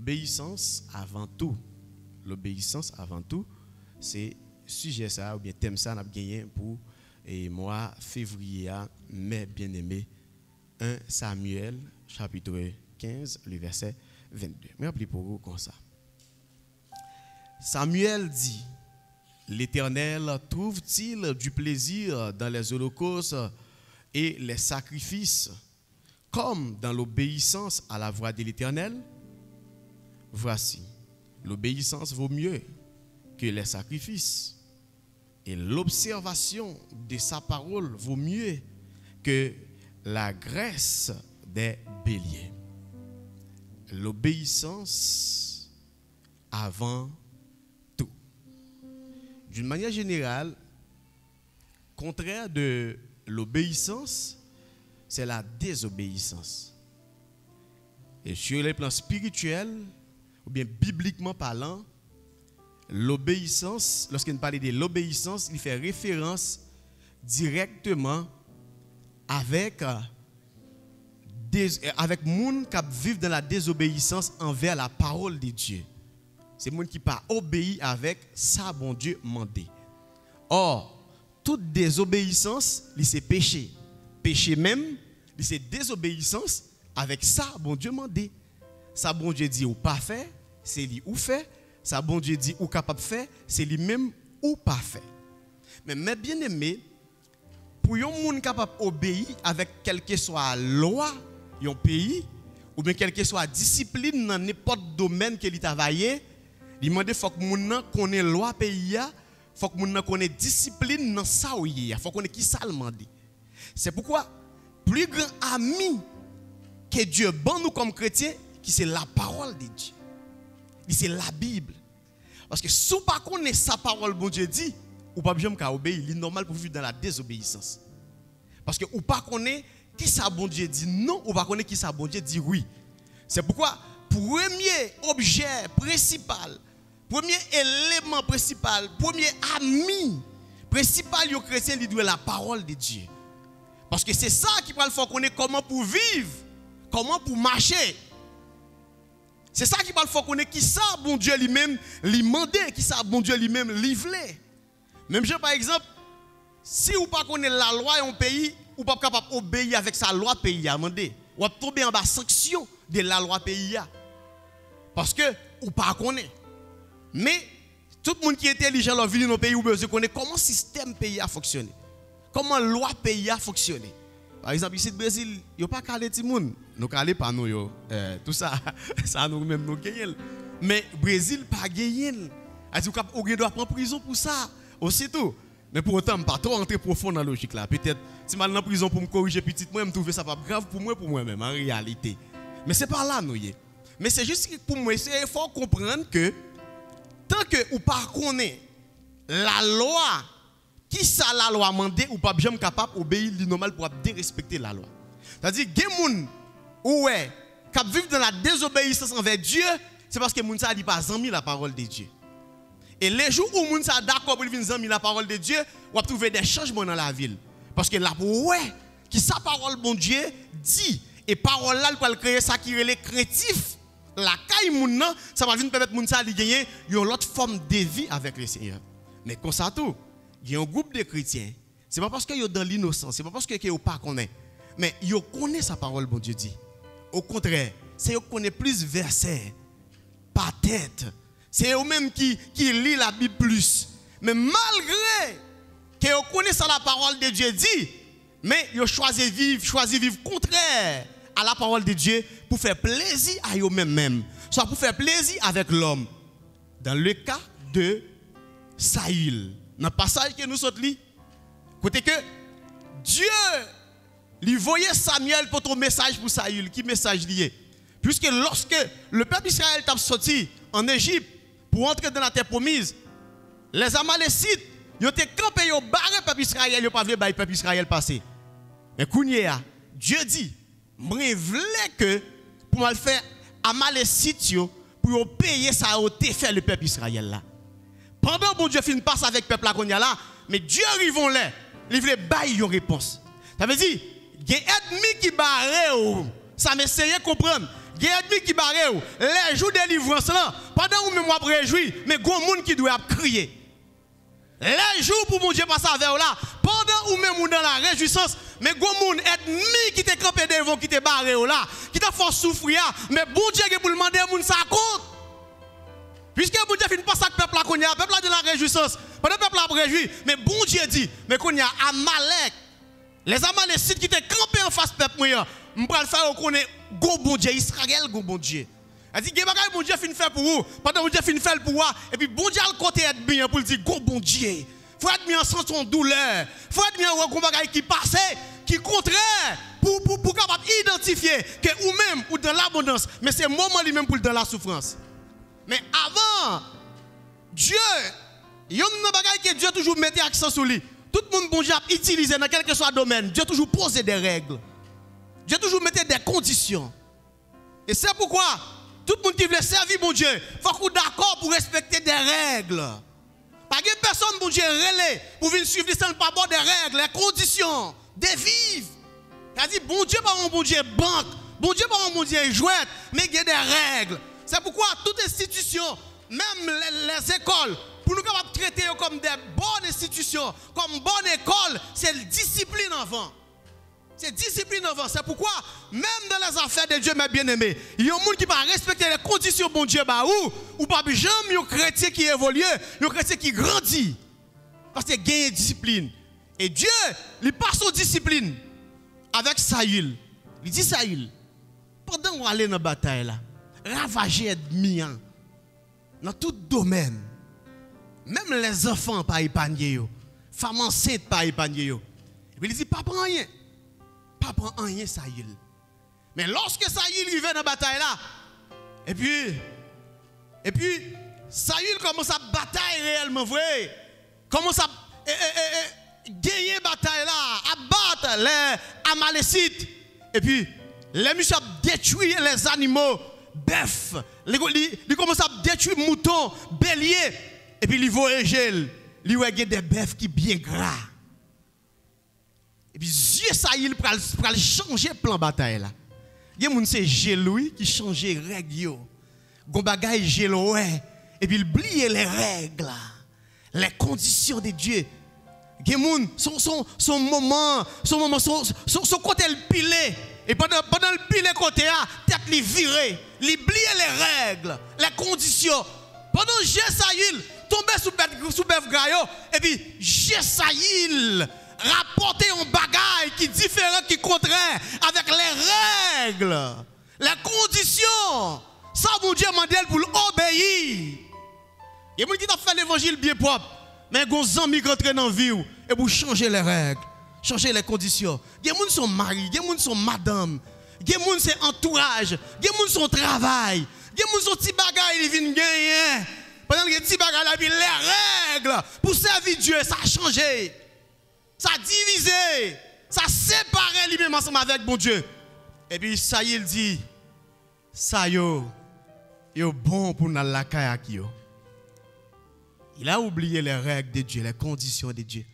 l'obéissance avant tout. L'obéissance avant tout, c'est sujet ça, ou bien thème ça, n'a gagné pour mois février, mai bien-aimé, 1 Samuel, chapitre 15, le verset 22. Mais rappelez pour vous comme ça. Samuel dit, l'Éternel trouve-t-il du plaisir dans les holocaustes et les sacrifices, comme dans l'obéissance à la voix de l'Éternel? Voici, l'obéissance vaut mieux que les sacrifices, et l'observation de sa parole vaut mieux que la graisse des béliers. L'obéissance avant tout. D'une manière générale, contraire de l'obéissance, c'est la désobéissance. Et sur les plans spirituels, ou bien bibliquement parlant, l'obéissance, lorsqu'il parle de l'obéissance, il fait référence directement avec moun qui vivent dans la désobéissance envers la parole de Dieu. C'est moun qui pas obéi avec ça bon Dieu mandé. Or, toute désobéissance, c'est péché. Péché même, c'est désobéissance avec ça bon Dieu mandé. Ça bon Dieu dit ou pas fait, c'est lui ou fait. Ça bon Dieu dit ou capable faire, c'est lui même ou pas fait. Mais mes bien-aimés, pour un monde capable d'obéir avec quelle que soit la loi d'un pays, ou bien quelle que soit la discipline dans n'importe domaine qu'il travaille, il demande faut que moun connaît loi pays, faut que moun connaît discipline dans ça où il faut connaît qui ça le demande. C'est pourquoi plus grand ami que Dieu ban nous comme chrétiens, qui c'est la parole de Dieu. C'est la Bible. Parce que si vous ne connaissez pas sa parole, bon Dieu dit, ou pas bien obéir, il est normal pour vivre dans la désobéissance. Parce que ou pas connaître qui ça bon Dieu dit non, ou pas connaître qui ça bon Dieu dit oui. C'est pourquoi premier objet principal, premier élément principal, premier ami principal du chrétien, il doit la parole de Dieu. Parce que c'est ça qui va le faire connaître comment pour vivre, comment pour marcher. C'est ça qui va le faire connaître qui ça bon Dieu lui-même lui mandé, qui ça bon Dieu lui-même livré. Même je par exemple, si vous pas connaît la loi en pays, ou pas capable d'obéir avec sa loi pays à mandé, ou tomber en bas sanction de la loi pays parce que ou pas connaît. Mais tout le monde qui est intelligent dans le pays ou besoin connaît comment le système pays a fonctionné. Comment la loi pays a fonctionné. Par exemple, ici au Brésil, il n'y a pas calé tout le monde. Nous calé pas nous. Tout ça, ça nous-mêmes nous gagnons. Mais le Brésil pas gagné. On doit prendre prison pour ça. Aussitôt. Mais pour autant, je ne pas trop entrer profond dans la logique là. Peut-être, si je suis en prison pour me corriger petit, moi, je me trouve ça pas grave pour moi-même, en réalité. Mais ce n'est pas là, nous. Mais c'est juste pour moi, il faut comprendre que tant que vous ne connaissez pas la loi, qui ça la loi mandé ou pas bien capable d'obéir le normal pour respecter la loi. C'est-à-dire que les gens qui vivent dans la désobéissance envers Dieu, c'est parce que les gens ne pas zami la parole de Dieu. Et les jours où les gens sont d'accord pour vivre zami la parole de Dieu, on va trouver des changements dans la ville. Parce que là, qui sa parole bon Dieu dit, et parole là, pour créer ça qui est les craintif, la caille moun ça va venir permettre les gens de gagner une autre forme de vie avec le Seigneur. Mais comme ça tout, il y a un groupe de chrétiens, ce n'est pas parce qu'ils sont dans l'innocence, ce n'est pas parce qu'ils ne pas connaissent, mais ils connaissent sa parole, bon Dieu dit. Au contraire, c'est eux qui connaissent plus versets, pas tête. C'est eux-mêmes qui lisent la Bible plus. Mais malgré qu'ils connaissent la parole de Dieu dit, mais ils choisissent vivre contraire à la parole de Dieu pour faire plaisir à eux-mêmes, soit pour faire plaisir avec l'homme. Dans le cas de Saül, dans le passage que nous sommes lus, côté que Dieu lui voyait Samuel pour ton message pour Saül. Qui message lié? Puisque lorsque le peuple Israël t'a sorti en Égypte pour entrer dans la terre promise, les Amalécites, ils ont campé, ils ont barré le peuple Israël, ils n'ont pas voulu le peuple Israël passer. Mais Kounia, Dieu dit, je voulais que pour me faire Amalécites pour payer ça au fait le peuple Israël là. Pendant que Dieu finit passe avec le peuple là, mais Dieu arrive là, il veut bailler une réponse. Ça veut dire, il y a un ennemi qui barre, ça m'essaye de comprendre. il y a ennemi qui barre les jours de délivrance là, pendant où même moi réjouis, mais gon monde qui doit crier. Les jours pour mon Dieu passer avec là, pendant où même dans la réjouissance, mais gon monde ennemi qui te campé devant qui te barré là, qui t'a fait souffrir, mais bon Dieu qui pour demander moun ça compte. Puisque bon Dieu fin passer avec peuple là qu'on y a, peuple là de la réjouissance, pendant peuple là réjouit, mais bon Dieu dit, mais qu'on y a Amalek, les Amalécites qui te campé en face peuple moi, m'pral faire qu'on est go bon Dieu Israël go bon Dieu. Elle dit, bon Dieu fin faire pour vous, pendant bon Dieu fin faire pour vous, et puis bon Dieu le côté être bien pour dire, go bon Dieu. Faut être bien sans son douleur, faut être bien au bagage qui passe, qui contraire, pour capable identifier que ou même ou dans l'abondance, mais c'est moment lui-même pour dans la souffrance. Mais avant, Dieu, il y a un bagage que Dieu toujours mettait accent sur lui. Tout le monde bon Dieu a utilisé dans quel que soit le domaine, Dieu toujours posé des règles. Dieu toujours mettait des conditions. Et c'est pourquoi tout le monde qui veut servir mon Dieu, il faut qu'on soit d'accord pour respecter des règles. Pas que personne, mon Dieu, relais pour venir suivre sans pas bon des règles, des conditions, des vivres. C'est-à-dire, bon Dieu, pas un bon Dieu banque, bon Dieu, pas un bon Dieu jouette, mais il y a des règles. C'est pourquoi toute institution, même les écoles, pour nous capables de traiter comme des bonnes institutions, comme bonne école, c'est la discipline avant. C'est discipline avant. C'est pourquoi, même dans les affaires de Dieu, mes bien-aimés, il y a un monde qui va respecter les conditions de bon Dieu, ou pas jamais un chrétien qui évolue, un chrétien qui grandit. Parce qu'il gagne discipline. Et Dieu, il passe son discipline avec Saül. Il dit Saül, pendant qu'on allait dans la bataille, là, ravager ennemi dans tout domaine, même les enfants pas épargnés, femmes enceintes pas épargnés. Il dit, pas prendre rien. Pas prendre rien, Saül. Mais lorsque Saül arrive dans la bataille là, et puis Saül commence à batailler réellement vrai, commence à gagner bataille là, à battre les Amalécites, et puis les messieurs détruisent les animaux, bœufs, ils commencent à détruire moutons, béliers, et puis ils voyagent, ils voient des bœufs qui sont bien gras. Et puis, Dieu Saül pour changer le plan de bataille là. Il y a des gens qui qui changent les règles. Il y a des gens et puis ils oublient les règles, les conditions de Dieu. Il y a des gens son moment, son côté le pilé. Et pendant le pilé côté, tête li viré, il oublie les règles, les conditions. Pendant que Dieu Saül tombait sous bœuf grayo, et puis Dieu Saül rapporter un bagage qui est différent, qui est contraire avec les règles, les conditions. Ça, mon Dieu m'a dit pour l'obéir. Il y a des gens qui ont fait l'évangile bien propre, mais ils ont des amis qui rentrent dans la vie et pour changer les règles, changer les conditions. Il y a des gens qui sont mariés, il y a des gens qui sont madame, il y a des gens qui sont entourage, il y a des gens qui sont travail, il y a des gens qui sont petits bagages qui viennent gagner. Pendant que les petits bagages, les règles pour servir Dieu, ça a changé. Ça a divisé, ça a séparé lui-même ensemble avec mon Dieu. Et puis Saül dit, ça yo bon pour nous la caille. Il a oublié les règles de Dieu, les conditions de Dieu.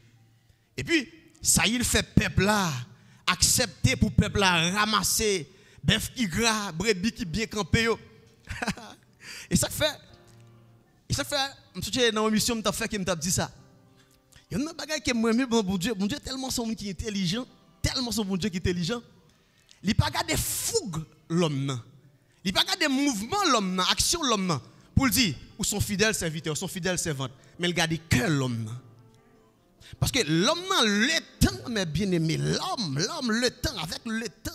Et puis Saül fait peuple là accepter pour peuple là ramasser bœuf qui gras, brebis qui bien campé. Et ça fait, je suis dans une mission, je fait que je dit ça. Il y a un bagage qui est moi bon Dieu. Bon Dieu tellement son qui est intelligent, tellement son bon Dieu qui est intelligent. Il pas garder fougue l'homme. Il pas garder mouvement l'homme, action l'homme pour dire ou son fidèle serviteur, son fidèle servante, mais il garde cœur l'homme. Parce que l'homme le temps, mais bien aimé, l'homme le temps avec le temps.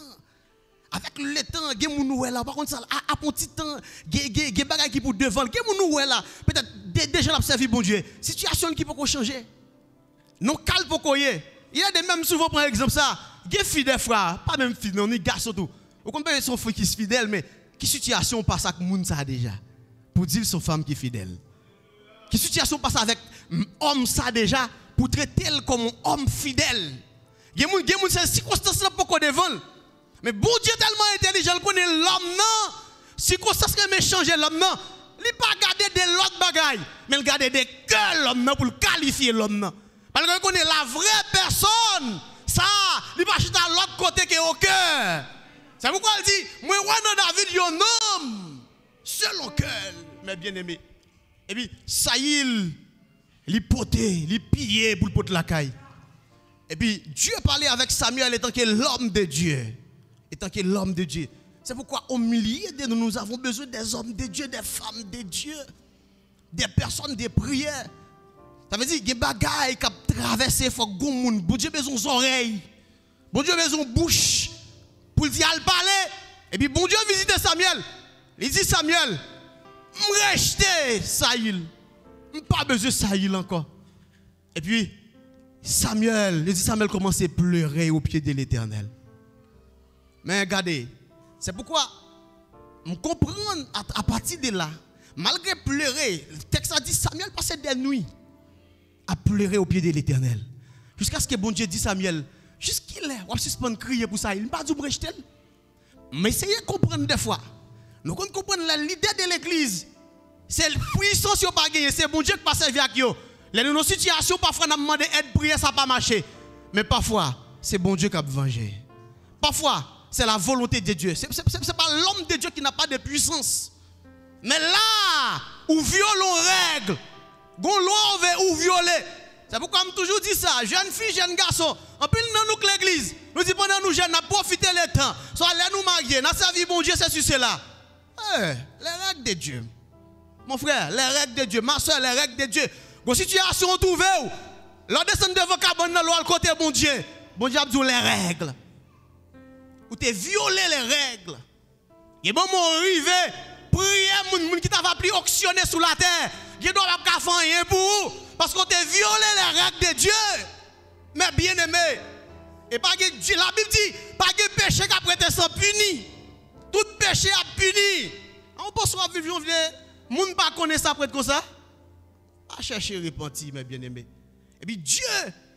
Avec le temps, il y a des gens là, par contre, à petit temps, il y a des gens qui pour devant, il y a des gens là, peut-être déjà l'ont servi bon Dieu. Situation qui peut changer. Non, calme pour quoi. Il y a des mêmes souvent, par exemple, ça. Il y a des filles des frères, pas même filles, non, ni garçons tout. Vous comprenez son frère qui est fidèle, mais qui situation passe avec moun ça déjà? Pour dire son femme qui est fidèle. Qui situation passe avec homme ça déjà? Pour traiter elle comme un homme fidèle. Il y a des gens qui sont circonstances là pour qu'on devant. Mais bon Dieu tellement intelligent, il connaît l'homme non. Circonstances qui changer l'homme non. Il n'a pas gardé de l'autre bagaille, mais il garde des cœurs l'homme non pour le qualifier l'homme non. Parce qu'il connaît la vraie personne. Ça, il va acheter à l'autre côté qui est au cœur. C'est pourquoi elle dit, moi, dans David, un homme, selon cœur, mes bien-aimés. Et puis, Saïl, il poté, il pillé pour le pot de la caille. Et puis, Dieu parlait avec Samuel étant que l'homme de Dieu. Étant que l'homme de Dieu. C'est pourquoi au milieu de nous, nous avons besoin des hommes de Dieu, des femmes de Dieu, des personnes de prière. Ça veut dire qu'il y a des bagailles qui traversent, il faut que bon Dieu besoin des oreilles. Bon Dieu besoin de bouche. Pour dire, elle parler. Et puis, bon Dieu visite Samuel. Il dit, Samuel, je reste Saïl. Je n'ai pas besoin de Saïl encore. Et puis, Samuel commence à pleurer au pied de l'Éternel. Mais regardez, c'est pourquoi on comprend à partir de là, malgré pleurer, le texte a dit Samuel passait des nuits à pleurer au pied de l'Éternel. Jusqu'à ce que bon Dieu dit Samuel, jusqu'il est, on va suspendre crier pour ça, il ne va pas dire rejeter. Mais essayez de comprendre des fois. Nous comprenons l'idée de l'église. C'est la puissance qui n'a pas gagné, c'est bon Dieu qui passe avec vous. Dans nos situations, parfois, on a demandé aide, prière, ça n'a pas marché. Mais parfois, c'est bon Dieu qui a vengé. Parfois, c'est la volonté de Dieu. Ce n'est pas l'homme de Dieu qui n'a pas de puissance. Mais là, où violons règles, où violer. C'est pourquoi je toujours dit ça. Jeune fille, jeune garçon. En plus, nous, l'église, nous disons pendant nous jeunes, nous profiter le temps. Soit allez nous marier, nous servir bon Dieu, c'est sur cela. Les règles de Dieu. Mon frère, les règles de Dieu. Ma soeur, les règles de Dieu. Vos situations trouvées, l'on descend devant cabane dans le côté bon Dieu a dit les règles. Ou tu violé les règles. Et bon, mon arrivé, priez, moun qui t'a plus auctionné sous la terre. Il doit pas faire rien pour vous. Parce qu'on t'a violé les règles de Dieu. Mais bien aimé. Et pas que Dieu, la Bible dit, pas que péché qui a prêté sans puni. Tout péché a puni. On peut se vivre, moun ne pas connaître ça prêtre comme ça. Pas chercher repentir, mes bien-aimés. Et puis Dieu,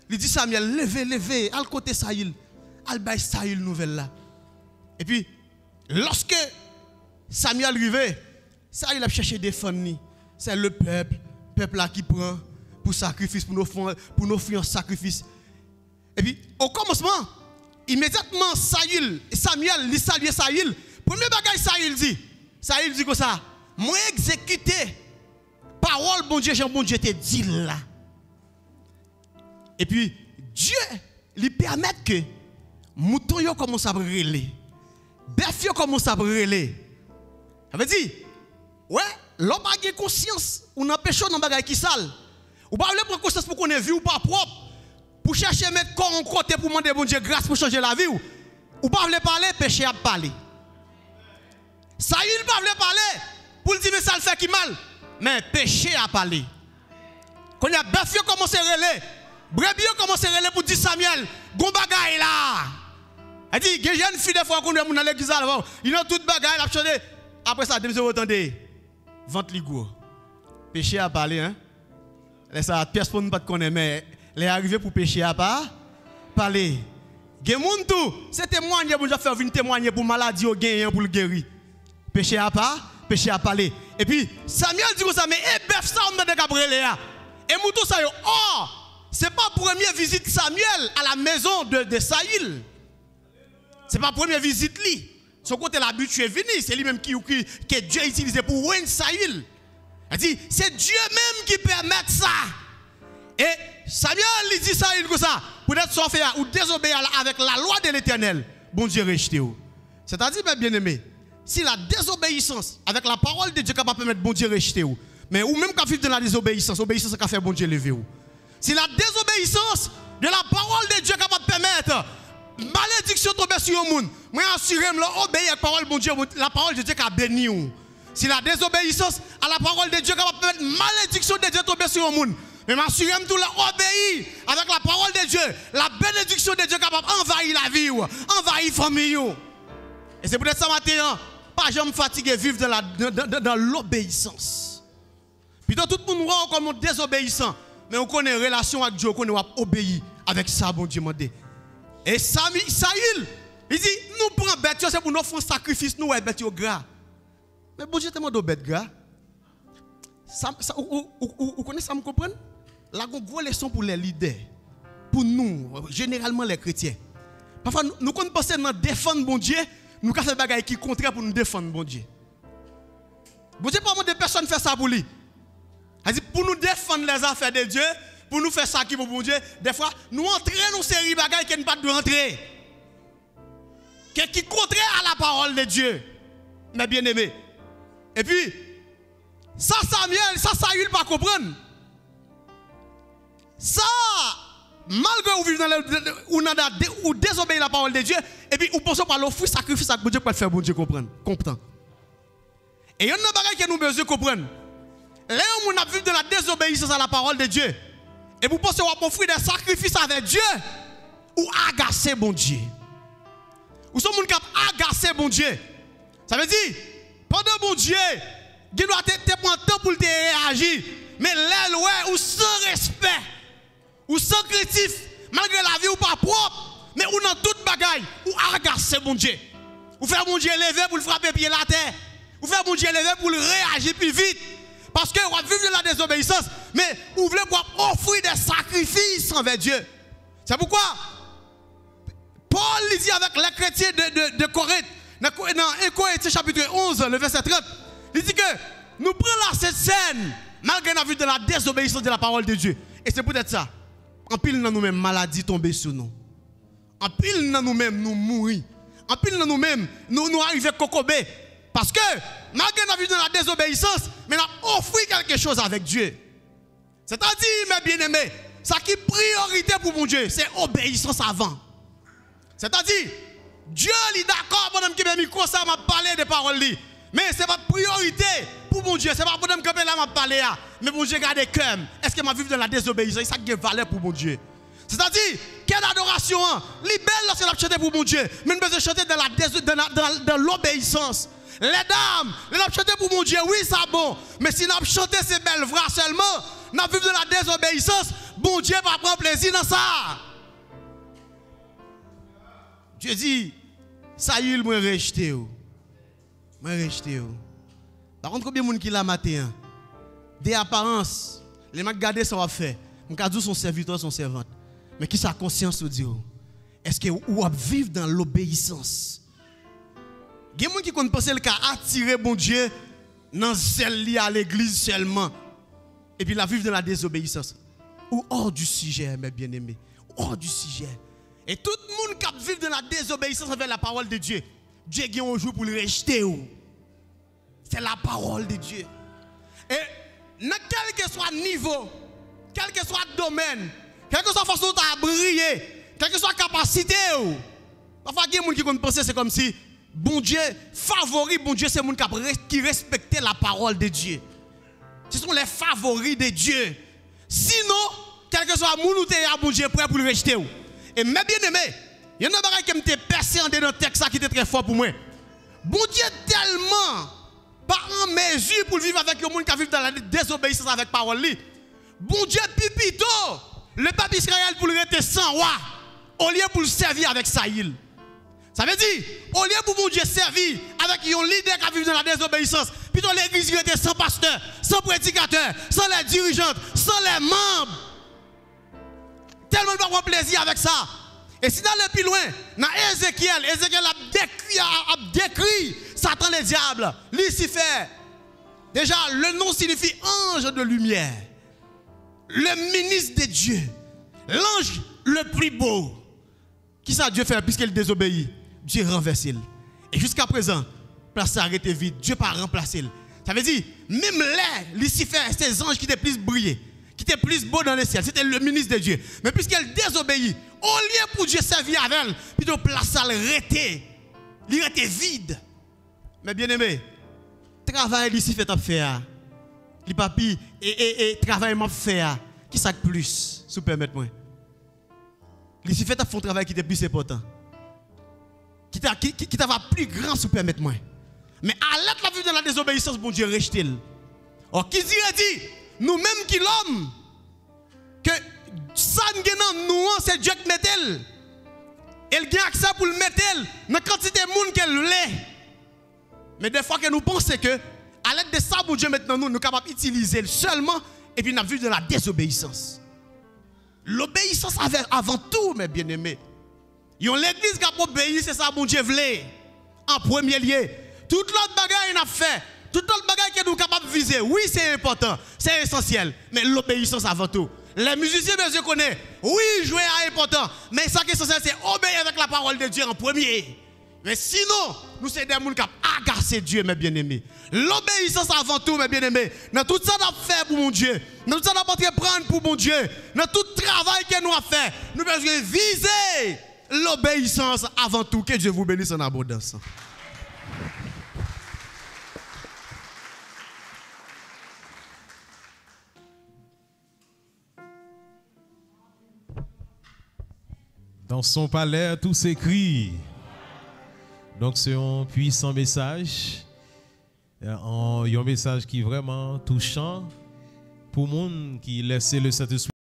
lui dit Samuel, levez, à côté Saïl. Al bay Saïl nouvelle là. Et puis, lorsque Samuel arrivait, Saïl a cherché des familles. C'est le peuple là qui prend pour sacrifice, pour nous offrir un sacrifice. Et puis, au commencement, immédiatement, Samuel, il salue Saïl. Premier bagage, Saïl dit comme ça, moi exécuter parole, bon Dieu, Jean, bon Dieu te dit là. Et puis, Dieu lui permet que mouton yo commence à brûler. Bœuf yo commence à brûler. Ça veut dire, ouais, l'homme a conscience, ou n'a péché dans bagay qui sale. Ou pas prendre conscience pour qu'on ait vie ou pas propre. Pour chercher mettre corps en côté pour demander bon Dieu grâce pour changer la vie. Ou pas parler, péché à parler. Ça il pas parler pour dire mais ça le fait qui mal. Mais péché à parler. Quand il y a bœuf yo commence à relais. Brebis commence à relais pour dire Samuel, gon bagay là. Elle dit, il y a une fille des fois qu'on est dans l'église avant, il a tout bagay là chanter. Après ça, vous entendez vente ligo. Péché à parler hein. Ça personne pas te connaît mais les arrivés pour pécher à pas parler. Gen moun tout, c'est témoigner pour faire venir témoigner pour maladie ou gain pour le guérir. Péché à pas, péché à parler. Et puis Samuel dit comme ça mais bœuf ça on de Gabriel et mouton ça yo. Oh, c'est pas première visite Samuel à la maison de Saïl. C'est pas première visite lui. Son côté l'habitué venu, c'est lui même que Dieu a utilisé pour rendre Saïl. Il dit c'est Dieu même qui permet ça. Et Samuel lui dit Saïl comme ça, pour être sauf ou désobéir avec la loi de l'Éternel, bon Dieu rejeté. C'est-à-dire bien aimé, si la désobéissance avec la parole de Dieu est capable de permettre bon Dieu rejeter, mais ou même quand vivre dans la désobéissance, l'obéissance qui fait bon Dieu lever. Si la désobéissance de la parole de Dieu est capable de permettre malédiction tomber sur le monde, moi assurément obéir à la parole de bon Dieu, la parole de Dieu qui a béni. Si la désobéissance à la parole de Dieu est capable de permettre malédiction de Dieu tomber sur le monde, mais m'assurément tout obéir avec la parole de Dieu, la bénédiction de Dieu est capable d'envahir la vie, envahir la famille. Et c'est peut-être ça matin, pas jamais fatigué vivre dans l'obéissance. Puis tout le monde voit comme désobéissant, mais on connaît relation avec Dieu, on connaît obéir avec ça, bon Dieu m'a dit. Et Saïl, il dit, nous prenons bête, c'est pour nous faire un sacrifice, nous, bête gras. Mais bon Dieu te demande bête gras. Vous connaissez ça, vous comprenez? Là, on a une grosse leçon pour les leaders, pour nous, généralement les chrétiens. Parfois, nous pensons dans défendre bon Dieu, nous avons fait des bagailles qui sont contraires pour nous défendre, bon Dieu. Bon Dieu, pas des personnes faire ça pour lui. Pour nous défendre les affaires de Dieu, pour nous faire ça qui pour bon Dieu, des fois, nous entrons dans une série de bagailles qui ne pas de rentrer. Qui est contraire à la parole de Dieu. Mais bien aimé. Et puis, ça Samuel, ça Saül pas comprendre. Ça, malgré vous vivez dans ou désobéir la parole de Dieu, et puis vous pensez par l'offrir sacrifice à Dieu pour faire bon Dieu comprendre. Comprend. Et il y a une chose que nous besoin de comprendre. Là où on a vécu dans la désobéissance à la parole de Dieu, et vous pensez qu'on offrir des sacrifices avec Dieu, ou agacer bon Dieu. Ou sont gens qui agacé bon Dieu. Ça veut dire, pendant bon Dieu, il doit te prendre temps pour te réagir. Mais là, ouais, ou sans respect, ou sans critique, malgré la vie ou pas propre, mais ou dans toute bagaille, ou agacé bon Dieu. Ou faire bon Dieu lever pour le frapper pied la terre. Ou faire bon Dieu lever pour le réagir plus vite. Parce que vous vivez de la désobéissance, mais vous voulez offrir des sacrifices envers Dieu. C'est pourquoi Paul dit avec les chrétiens de Corinthe, dans 1 Corinthiens chapitre 11, le verset 30, il dit que nous prenons là cette scène, malgré la vie de la désobéissance de la parole de Dieu. Et c'est peut-être ça. En pile dans nous-mêmes, maladie tombée sur nous. En pile dans nous-mêmes, nous mourir. En pile dans nous-mêmes, nous arrivons à cocobé. Parce que, malgré la vie de la désobéissance, mais nous offrons quelque chose avec Dieu. C'est-à-dire, mes bien-aimés, ça qui est priorité pour mon Dieu, c'est obéissance avant. C'est-à-dire, Dieu est d'accord pendant que je micro ça m'a parlé des paroles. Mais ce n'est pas priorité pour mon Dieu. Ce n'est pas pendant que je m'a parlé. Mais mon Dieu garde le cœur. Est-ce que ma vie dans la désobéissance, ça a valeur pour mon Dieu? C'est-à-dire, quelle adoration, les belles lorsqu'elle a chanté pour mon Dieu. Mais nous devons chanter dans l'obéissance. Les dames, nous avons chanté pour mon Dieu, oui, ça bon. Mais si nous avons chanté ces belles voix seulement, nous avons vécu de la désobéissance, bon Dieu va prendre plaisir dans ça. Dieu dit, Saül m'a rejeté. M'a rejeté. Par contre, combien de monde qui l'a maté? Des apparences, les gens regardent ça va faire. Je dis son serviteur, son servante. Mais qui sa conscience de dire? Est-ce que vous vivez dans l'obéissance? Il y a des gens qui pensent qu'il a attiré bon Dieu dans celle à l'église seulement. Et puis la vivre dans la désobéissance. Ou hors du sujet, mes bien-aimés. Hors du sujet. Et tout le monde qui vit dans la désobéissance avec la parole de Dieu, Dieu a un jour pour le rejeter. C'est la parole de Dieu. Et dans quel que soit niveau, quel que soit domaine, quelle que soit façon de briller, quelle que soit capacité, parfois il y a des gens qui pensent que c'est comme si bon Dieu favori, bon Dieu c'est les gens qui respectent la parole de Dieu. Ce sont les favoris de Dieu. Sinon, quel que soit le monde où bon Dieu est prêt pour le rejeter. Et mes bien-aimés, il y a une chose qui m'a percé dans le texte qui était très fort pour moi. Bon Dieu tellement pas en mesure pour vivre avec les gens qui vivent dans la désobéissance avec la parole. Bon Dieu pipito, le peuple Israël pour le rester sans roi, au lieu pour le servir avec Saül. Ça veut dire, au lieu pour mon Dieu servir avec un leader qui vit dans la désobéissance, plutôt l'église était sans pasteur, sans prédicateur, sans les dirigeants, sans les membres. Tellement de pas plaisir avec ça. Et si dans le plus loin, dans Ézéchiel a décrit Satan le diable, Lucifer. Déjà, le nom signifie ange de lumière. Le ministre de Dieu. L'ange le plus beau. Qui ça Dieu fait puisqu'il désobéit? Dieu renverse. Et jusqu'à présent, place arrêté vide. Dieu pas remplacé. Ça veut dire, même là, Lucifer, ces anges qui étaient plus brillés, qui était plus beau dans le ciel, c'était le ministre de Dieu. Mais puisqu'elle désobéit, au lieu pour Dieu servir avec elle, plutôt place à l'arrêter. Il était vide. Mais bien aimé, travail ici fait à faire. Les papi et travail m'a fait. Qui ça plus, si vous permettez-moi? Ici fait à faire un travail qui était plus important. Qui t'a plus grand, si vous permettez-moi. Mais à l'aide de la vie de la désobéissance, bon Dieu rejette. Or, qui dit, nous-mêmes qui l'homme, que ça nous, c'est Dieu qui met elle. Elle a accès pour le mettre dans la quantité de monde qu'elle l'est. Mais des fois que nous pensons que, à l'aide de ça, bon Dieu maintenant nous sommes capables d'utiliser seulement, et puis nous avons vu de la désobéissance. L'obéissance avant tout, mes bien-aimés. L'église qui a obéi, c'est ça, bon Dieu voulait. en premier lieu. Tout l'autre bagaille n'a fait. Tout l'autre bagaille que nous sommes capables de viser. Oui, c'est important, c'est essentiel. Mais l'obéissance avant tout. Les musiciens, bien sûr, connaissent. Oui, jouer est important. Mais ça qui est essentiel, c'est obéir avec la parole de Dieu en premier. Mais sinon, nous sommes des gens qui ont agacé Dieu, mes bien-aimés. L'obéissance avant tout, mes bien-aimés. Dans tout ça qu'on a fait pour mon Dieu, dans tout ça qu'on a prendre pour mon Dieu, dans tout travail que nous avons fait, nous devons viser l'obéissance avant tout. Que Dieu vous bénisse en abondance. Dans son palais, tout s'écrit. Donc, c'est un puissant message. Un message qui est vraiment touchant pour les gens qui laissent le Saint-Esprit.